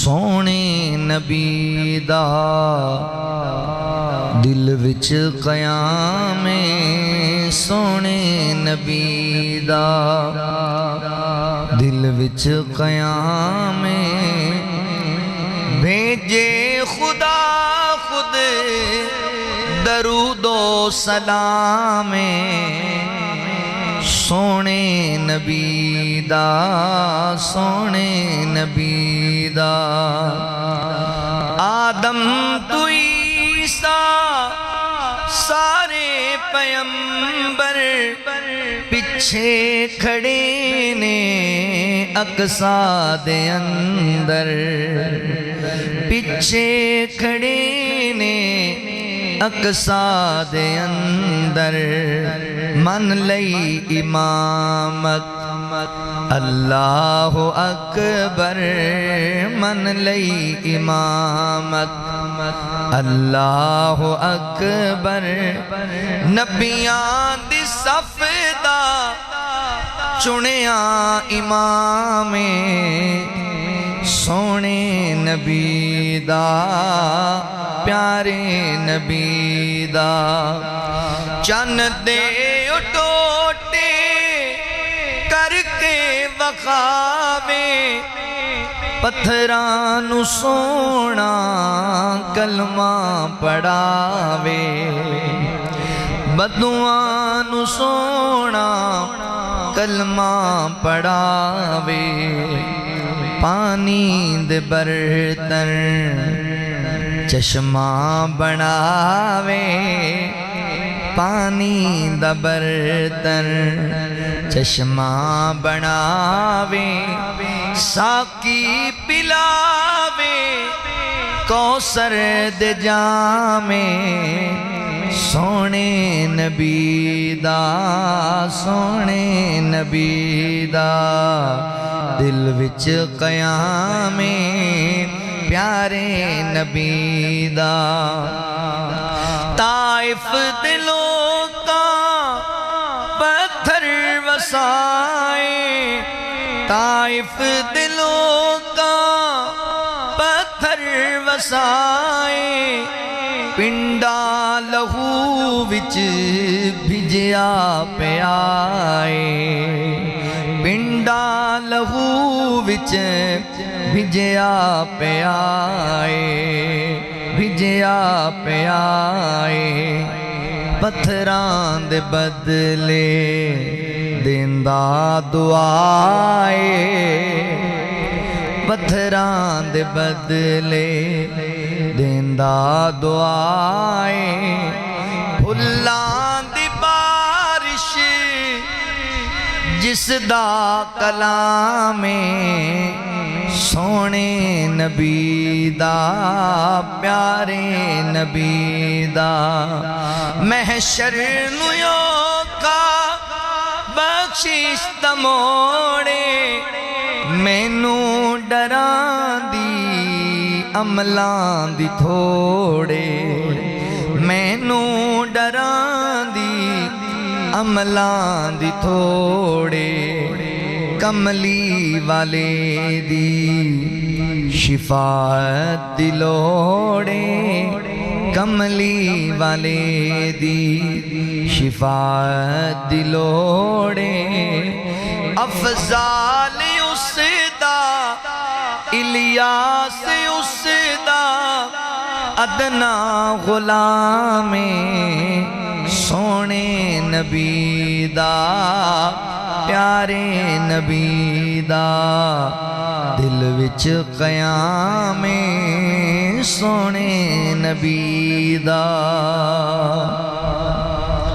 سونے نبی دا دل وچ قیام سونے نبی دا دل وچ قیام بھیجے خدا خود درود و سلام سونے نبی دا سونے نبی دا آدم تو عیسیٰ سارے پیمبر پچھے کھڑے نے اقصا دے اندر پچھے کھڑے نے اقصا دے اندر من لئی امامت اللہ اکبر من لئی امامت اللہ اکبر نبیان دی صف دا چنیاں امام سونے نبی دا پیارے نبی دا چن دے ٹوٹے کر کے وخاوے پتھرانو سونا کلمہ پڑھاوے بدوانو سونا کلمہ پڑھاوے پانی دے برتن چشمہ بناوے پانی دا برتن چشمہ بناوے ساکی پلاوے کوثر دے جامے سونے نبی دا سونے نبی دا دل وچ قیام پیارے نبی دا طائف دلوں کا پتھر وسائے طائف دلوں کا پتھر وسائے پنڈا لہو وچ بھجیا پہ آئے پنڈا لہو وچ بھجیا پہ آئے بھجیا پہ آئے پتھران دے بدلے دیندا دعائے پتھران دے بدلے دیندا دعائے پھلان دی بارش جس دا کلام سونے نبی دا پیارے نبی دا محشر نیو کا بخشش تموڑے مینو ڈران دی عملان دی تھوڑے مینو ڈران دی عملان دی تھوڑے کملی والے دی شفاعت دلوڑے کملی والے دی شفاعت دلوڑے افضال اس دا الیاس اس دا ادنا غلام سونے نبی دا پیارے نبی دا دل وچ قیام سونے نبی دا